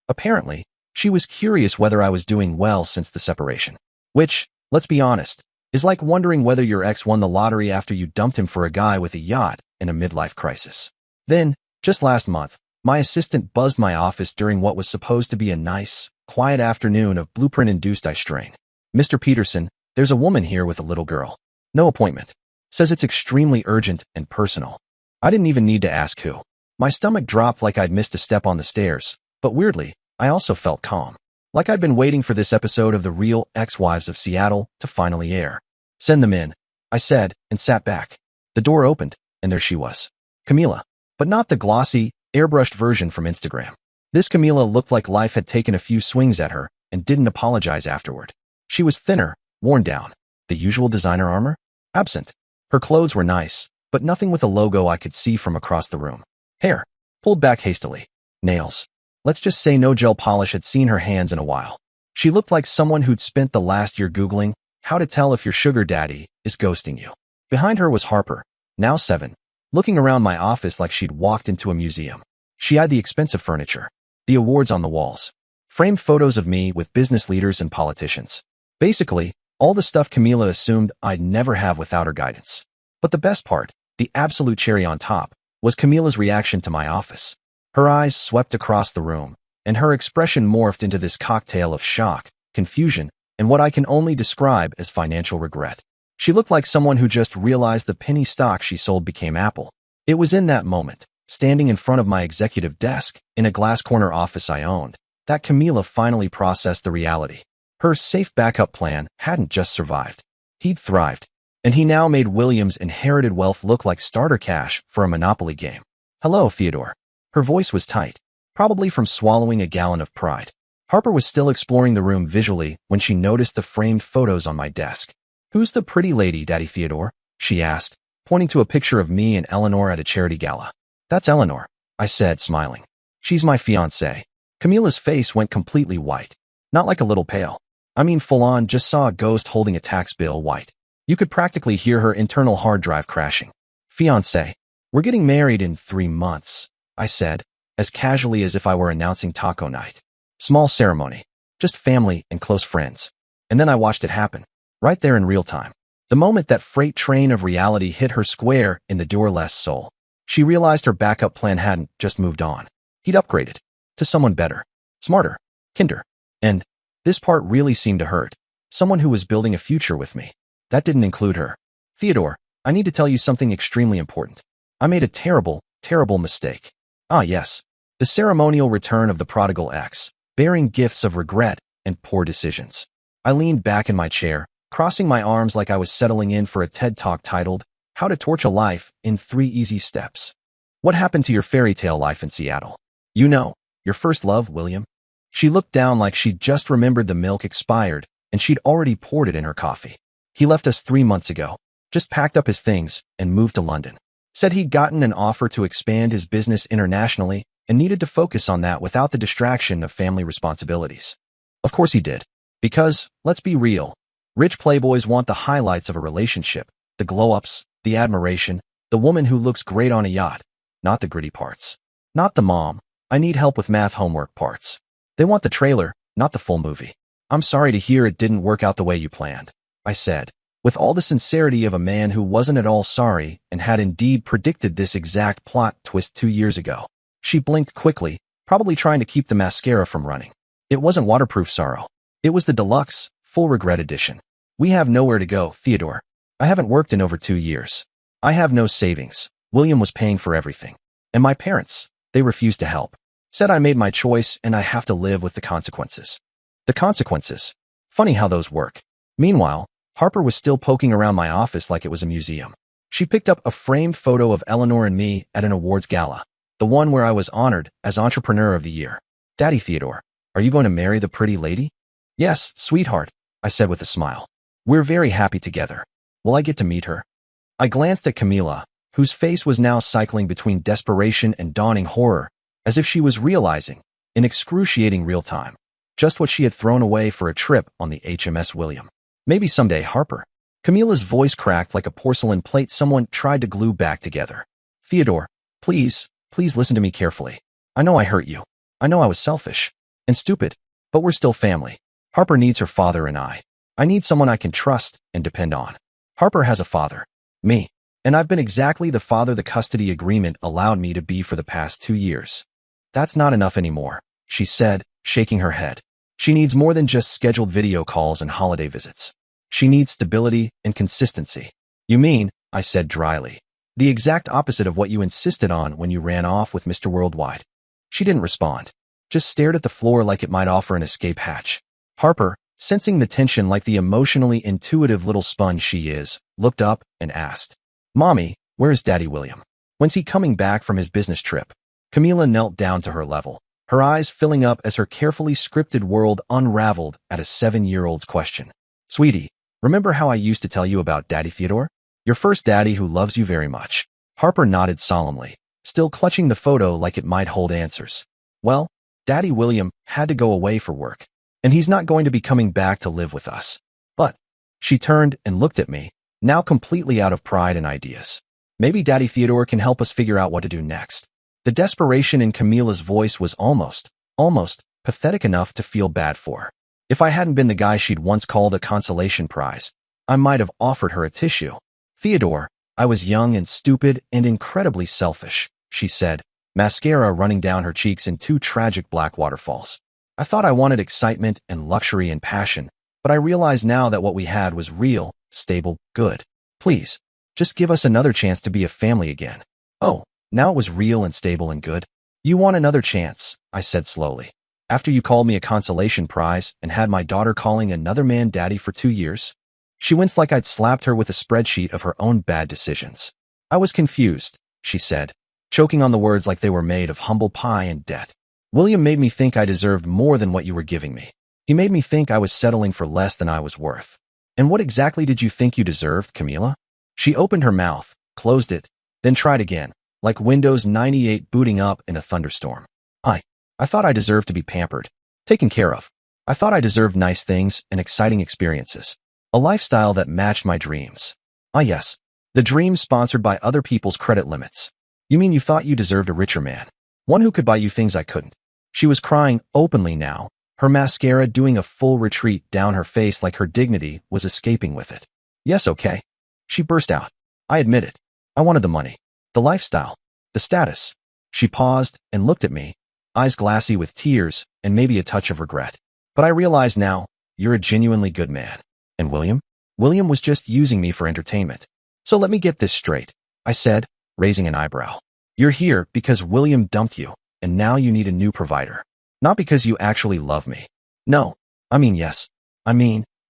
Apparently, she was curious whether I was doing well since the separation. Which, let's be honest, is like wondering whether your ex won the lottery after you dumped him for a guy with a yacht in a midlife crisis. Then, just last month, my assistant buzzed my office during what was supposed to be a nice, quiet afternoon of blueprint-induced eye strain. Mr. Peterson, there's a woman here with a little girl. No appointment. Says it's extremely urgent and personal. I didn't even need to ask who. My stomach dropped like I'd missed a step on the stairs, but weirdly, I also felt calm. Like I'd been waiting for this episode of The Real Ex-Wives of Seattle to finally air. Send them in, I said, and sat back. The door opened, and there she was. Camila. But not the glossy, airbrushed version from Instagram. This Camila looked like life had taken a few swings at her and didn't apologize afterward. She was thinner, worn down. The usual designer armor? Absent. Her clothes were nice, but nothing with a logo I could see from across the room. Hair. Pulled back hastily. Nails. Let's just say no gel polish had seen her hands in a while. She looked like someone who'd spent the last year Googling how to tell if your sugar daddy is ghosting you. Behind her was Harper, now 7, looking around my office like she'd walked into a museum. She eyed the expensive furniture, the awards on the walls, framed photos of me with business leaders and politicians. Basically, all the stuff Camila assumed I'd never have without her guidance. But the best part, the absolute cherry on top, was Camila's reaction to my office. Her eyes swept across the room, and her expression morphed into this cocktail of shock, confusion, and what I can only describe as financial regret. She looked like someone who just realized the penny stock she sold became Apple. It was in that moment, standing in front of my executive desk, in a glass corner office I owned, that Camila finally processed the reality. Her safe backup plan hadn't just survived. He'd thrived, and he now made William's inherited wealth look like starter cash for a Monopoly game. Hello, Theodore. Her voice was tight, probably from swallowing a gallon of pride. Harper was still exploring the room visually when she noticed the framed photos on my desk. Who's the pretty lady, Daddy Theodore? She asked, pointing to a picture of me and Eleanor at a charity gala. That's Eleanor, I said, smiling. She's my fiancée. Camila's face went completely white. Not like a little pale. I mean full on, just saw a ghost holding a tax bill white. You could practically hear her internal hard drive crashing. Fiancé. We're getting married in 3 months, I said, as casually as if I were announcing taco night. Small ceremony. Just family and close friends. And then I watched it happen. Right there in real time. The moment that freight train of reality hit her square in the doorless soul. She realized her backup plan hadn't just moved on. He'd upgraded. To someone better. Smarter. Kinder. And this part really seemed to hurt. Someone who was building a future with me. That didn't include her. Theodore, I need to tell you something extremely important. I made a terrible, terrible mistake. Ah yes. The ceremonial return of the prodigal ex, bearing gifts of regret and poor decisions. I leaned back in my chair, crossing my arms like I was settling in for a TED Talk titled, How to Torch a Life in 3 Easy Steps. What happened to your fairy tale life in Seattle? You know, your first love, William. She looked down like she'd just remembered the milk expired, and she'd already poured it in her coffee. He left us 3 months ago, just packed up his things and moved to London. Said he'd gotten an offer to expand his business internationally and needed to focus on that without the distraction of family responsibilities. Of course he did. Because, let's be real, rich playboys want the highlights of a relationship, the glow-ups, the admiration, the woman who looks great on a yacht, not the gritty parts. Not the mom, I need help with math homework parts. They want the trailer, not the full movie. I'm sorry to hear it didn't work out the way you planned, I said, with all the sincerity of a man who wasn't at all sorry and had indeed predicted this exact plot twist 2 years ago. She blinked quickly, probably trying to keep the mascara from running. It wasn't waterproof sorrow. It was the deluxe, full regret edition. We have nowhere to go, Theodore. I haven't worked in over 2 years. I have no savings. William was paying for everything. And my parents, they refused to help. Said I made my choice and I have to live with the consequences. The consequences. Funny how those work. Meanwhile, Harper was still poking around my office like it was a museum. She picked up a framed photo of Eleanor and me at an awards gala, the one where I was honored as Entrepreneur of the Year. Daddy Theodore, are you going to marry the pretty lady? Yes, sweetheart, I said with a smile. We're very happy together. Will I get to meet her? I glanced at Camila, whose face was now cycling between desperation and dawning horror, as if she was realizing, in excruciating real time, just what she had thrown away for a trip on the HMS William. Maybe someday, Harper. Camila's voice cracked like a porcelain plate someone tried to glue back together. Theodore, please listen to me carefully. I know I hurt you. I know I was selfish and stupid, but we're still family. Harper needs her father and I need someone I can trust and depend on. Harper has a father, me, and I've been exactly the father the custody agreement allowed me to be for the past 2 years. That's not enough anymore, she said, shaking her head. She needs more than just scheduled video calls and holiday visits. She needs stability and consistency. You mean, I said dryly, the exact opposite of what you insisted on when you ran off with Mr. Worldwide. She didn't respond, just stared at the floor like it might offer an escape hatch. Harper, sensing the tension like the emotionally intuitive little sponge she is, looked up and asked, Mommy, where's Daddy William? When's he coming back from his business trip? Camila knelt down to her level, her eyes filling up as her carefully scripted world unraveled at a 7-year-old's question. Sweetie, remember how I used to tell you about Daddy Theodore? Your first daddy who loves you very much. Harper nodded solemnly, still clutching the photo like it might hold answers. Well, Daddy William had to go away for work, and he's not going to be coming back to live with us. But, she turned and looked at me, now completely out of pride and ideas. Maybe Daddy Theodore can help us figure out what to do next. The desperation in Camila's voice was almost pathetic enough to feel bad for. If I hadn't been the guy she'd once called a consolation prize, I might have offered her a tissue. Theodore, I was young and stupid and incredibly selfish, she said, mascara running down her cheeks in 2 tragic black waterfalls. I thought I wanted excitement and luxury and passion, but I realize now that what we had was real, stable, good. Please, just give us another chance to be a family again. Oh, now it was real and stable and good. You want another chance, I said slowly. After you called me a consolation prize and had my daughter calling another man daddy for 2 years? She winced like I'd slapped her with a spreadsheet of her own bad decisions. I was confused, she said, choking on the words like they were made of humble pie and debt. William made me think I deserved more than what you were giving me. He made me think I was settling for less than I was worth. And what exactly did you think you deserved, Camila? She opened her mouth, closed it, then tried again, like Windows 98 booting up in a thunderstorm. I thought I deserved to be pampered, taken care of. I thought I deserved nice things and exciting experiences. A lifestyle that matched my dreams. Yes, the dreams sponsored by other people's credit limits. You mean you thought you deserved a richer man? One who could buy you things I couldn't. She was crying openly now, her mascara doing a full retreat down her face like her dignity was escaping with it. Yes, okay. She burst out. I admit it. I wanted the money, the lifestyle, the status. She paused and looked at me, eyes glassy with tears and maybe a touch of regret. But I realize now, you're a genuinely good man. And William? William was just using me for entertainment. So let me get this straight, I said, raising an eyebrow. You're here because William dumped you, and now you need a new provider. Not because you actually love me. No, yes.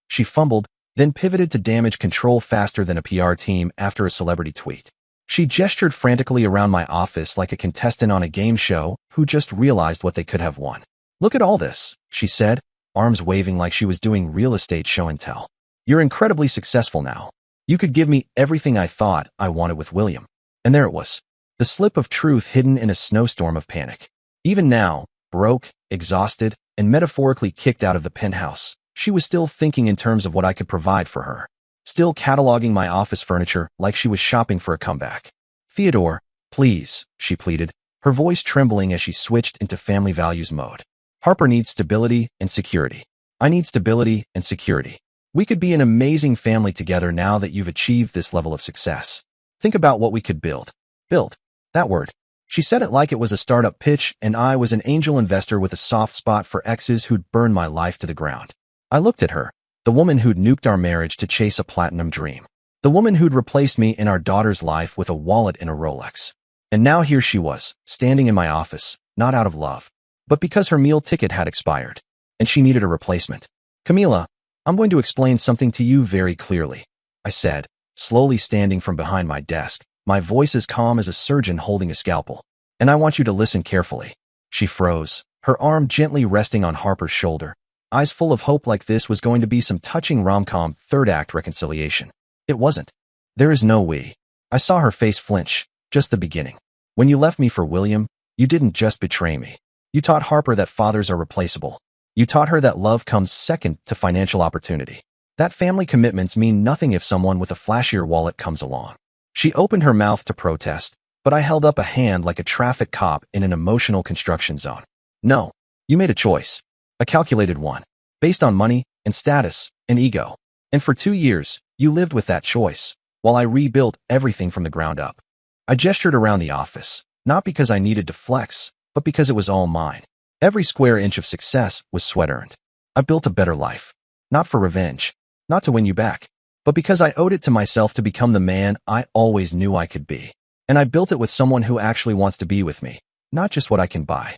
She fumbled, then pivoted to damage control faster than a PR team after a celebrity tweet. She gestured frantically around my office like a contestant on a game show who just realized what they could have won. Look at all this, she said, arms waving like she was doing real estate show and tell. You're incredibly successful now. You could give me everything I thought I wanted with William. And there it was. The slip of truth hidden in a snowstorm of panic. Even now, broke, exhausted, and metaphorically kicked out of the penthouse, she was still thinking in terms of what I could provide for her. Still cataloging my office furniture like she was shopping for a comeback. Theodore, please, she pleaded, her voice trembling as she switched into family values mode. Harper needs stability and security. I need stability and security. We could be an amazing family together now that you've achieved this level of success. Think about what we could build. Build. That word. She said it like it was a startup pitch and I was an angel investor with a soft spot for exes who'd burned my life to the ground. I looked at her, the woman who'd nuked our marriage to chase a platinum dream. The woman who'd replaced me in our daughter's life with a wallet and a Rolex. And now here she was, standing in my office, not out of love, but because her meal ticket had expired, and she needed a replacement. Camila, I'm going to explain something to you very clearly, I said, slowly standing from behind my desk, my voice as calm as a surgeon holding a scalpel. And I want you to listen carefully. She froze, her arm gently resting on Harper's shoulder, eyes full of hope like this was going to be some touching rom-com third-act reconciliation. It wasn't. There is no we. I saw her face flinch, just the beginning. When you left me for William, you didn't just betray me. You taught Harper that fathers are replaceable. You taught her that love comes second to financial opportunity. That family commitments mean nothing if someone with a flashier wallet comes along. She opened her mouth to protest, but I held up a hand like a traffic cop in an emotional construction zone. No, you made a choice. A calculated one. Based on money and status and ego. And for 2 years, you lived with that choice, while I rebuilt everything from the ground up. I gestured around the office, not because I needed to flex, but because it was all mine. Every square inch of success was sweat-earned. I built a better life. Not for revenge, not to win you back, but because I owed it to myself to become the man I always knew I could be. And I built it with someone who actually wants to be with me, not just what I can buy.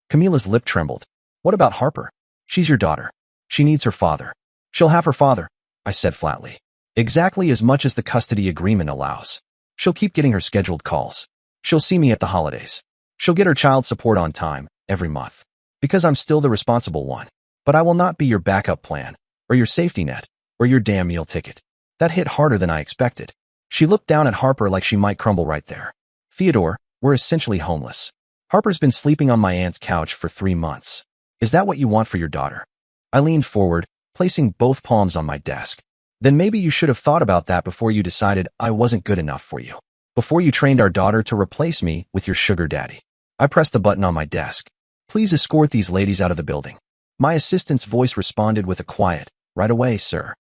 Camila's lip trembled. What about Harper? She's your daughter. She needs her father. She'll have her father, I said flatly. Exactly as much as the custody agreement allows. She'll keep getting her scheduled calls. She'll see me at the holidays. She'll get her child support on time, every month. Because I'm still the responsible one. But I will not be your backup plan, or your safety net, or your damn meal ticket. That hit harder than I expected. She looked down at Harper like she might crumble right there. Theodore, we're essentially homeless. Harper's been sleeping on my aunt's couch for 3 months. Is that what you want for your daughter? I leaned forward, placing both palms on my desk. Then maybe you should have thought about that before you decided I wasn't good enough for you. Before you trained our daughter to replace me with your sugar daddy. I pressed the button on my desk. Please escort these ladies out of the building. My assistant's voice responded with a quiet, right away, sir.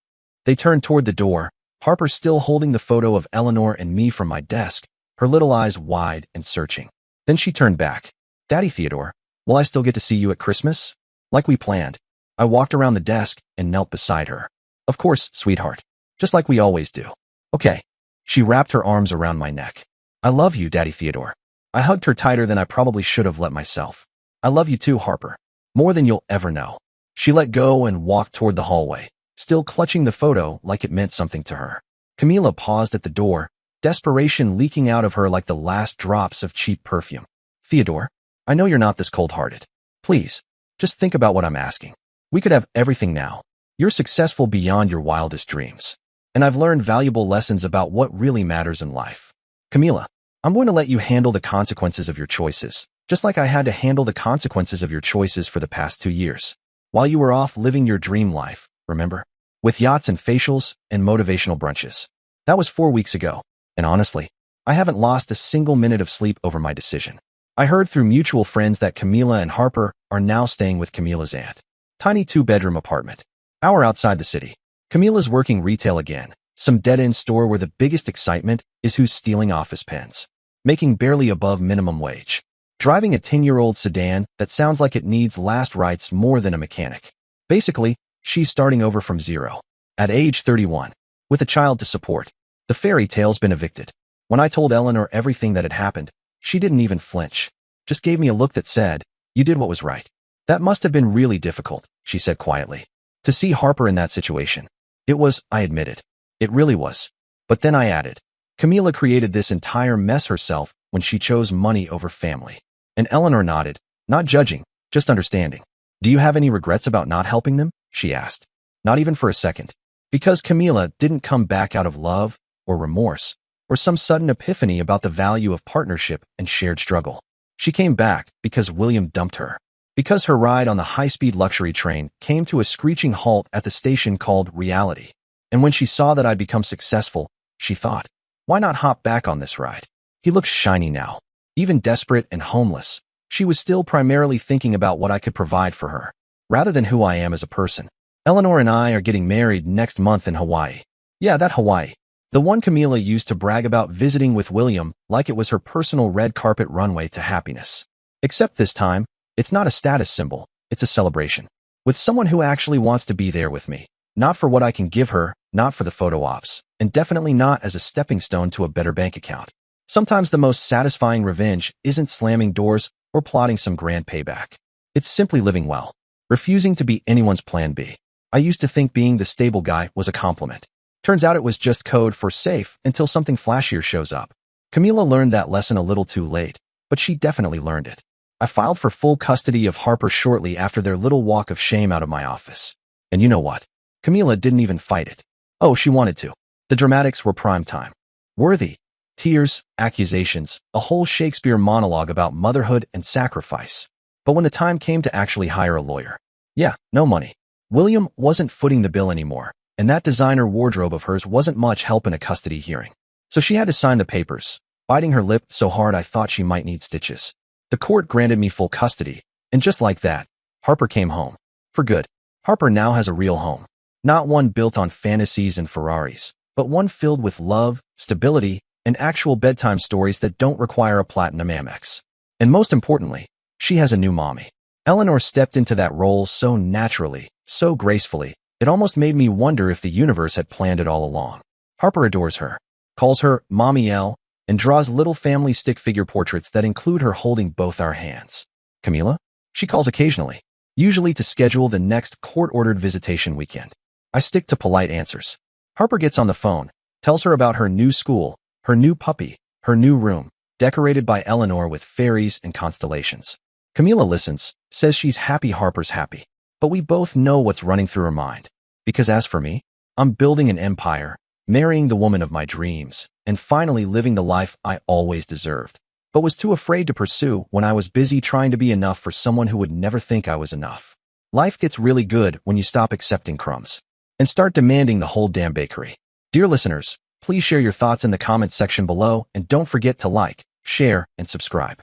They turned toward the door, Harper still holding the photo of Eleanor and me from my desk, her little eyes wide and searching. Then she turned back. Daddy Theodore, will I still get to see you at Christmas? Like we planned. I walked around the desk and knelt beside her. Of course, sweetheart. Just like we always do. Okay. She wrapped her arms around my neck. I love you, Daddy Theodore. I hugged her tighter than I probably should have let myself. I love you too, Harper. More than you'll ever know. She let go and walked toward the hallway, still clutching the photo like it meant something to her. Camila paused at the door, desperation leaking out of her like the last drops of cheap perfume. Theodore, I know you're not this cold-hearted. Please, just think about what I'm asking. We could have everything now. You're successful beyond your wildest dreams. And I've learned valuable lessons about what really matters in life. Camila, I'm going to let you handle the consequences of your choices, just like I had to handle the consequences of your choices for the past 2 years. While you were off living your dream life, remember? With yachts and facials and motivational brunches. That was 4 weeks ago, and honestly, I haven't lost a single minute of sleep over my decision. I heard through mutual friends that Camila and Harper are now staying with Camila's aunt. Tiny 2-bedroom apartment. Hour outside the city. Camila's working retail again, some dead-end store where the biggest excitement is who's stealing office pens. Making barely above minimum wage. Driving a 10-year-old sedan that sounds like it needs last rites more than a mechanic. Basically, she's starting over from zero. At age 31. With a child to support. The fairy tale's been evicted. When I told Eleanor everything that had happened, she didn't even flinch. Just gave me a look that said, you did what was right. That must have been really difficult, she said quietly. To see Harper in that situation. It was, I admitted. It really was. But then I added. Camila created this entire mess herself when she chose money over family. And Eleanor nodded, not judging, just understanding. Do you have any regrets about not helping them? She asked. Not even for a second. Because Camila didn't come back out of love, or remorse, or some sudden epiphany about the value of partnership and shared struggle. She came back because William dumped her. Because her ride on the high-speed luxury train came to a screeching halt at the station called Reality. And when she saw that I'd become successful, she thought, why not hop back on this ride? He looks shiny now. Even desperate and homeless, she was still primarily thinking about what I could provide for her, rather than who I am as a person. Eleanor and I are getting married next month in Hawaii. Yeah, that Hawaii. The one Camila used to brag about visiting with William like it was her personal red carpet runway to happiness. Except this time, it's not a status symbol, it's a celebration. With someone who actually wants to be there with me. Not for what I can give her, not for the photo ops, and definitely not as a stepping stone to a better bank account. Sometimes the most satisfying revenge isn't slamming doors or plotting some grand payback. It's simply living well. Refusing to be anyone's plan B. I used to think being the stable guy was a compliment. Turns out it was just code for safe until something flashier shows up. Camila learned that lesson a little too late, but she definitely learned it. I filed for full custody of Harper shortly after their little walk of shame out of my office. And you know what? Camila didn't even fight it. Oh, she wanted to. The dramatics were prime time. Worthy. Tears, accusations, a whole Shakespeare monologue about motherhood and sacrifice. But when the time came to actually hire a lawyer, yeah, no money. William wasn't footing the bill anymore, and that designer wardrobe of hers wasn't much help in a custody hearing. So she had to sign the papers, biting her lip so hard I thought she might need stitches. The court granted me full custody, and just like that, Harper came home. For good. Harper now has a real home. Not one built on fantasies and Ferraris, but one filled with love, stability, and actual bedtime stories that don't require a platinum Amex. And most importantly, she has a new mommy. Eleanor stepped into that role so naturally, so gracefully, it almost made me wonder if the universe had planned it all along. Harper adores her, calls her Mommy Elle, and draws little family stick figure portraits that include her holding both our hands. Camila? She calls occasionally, usually to schedule the next court-ordered visitation weekend. I stick to polite answers. Harper gets on the phone, tells her about her new school, her new puppy, her new room, decorated by Eleanor with fairies and constellations. Camila listens, says she's happy Harper's happy. But we both know what's running through her mind. Because as for me, I'm building an empire, marrying the woman of my dreams, and finally living the life I always deserved, but was too afraid to pursue when I was busy trying to be enough for someone who would never think I was enough. Life gets really good when you stop accepting crumbs and start demanding the whole damn bakery. Dear listeners, please share your thoughts in the comments section below and don't forget to like, share, and subscribe.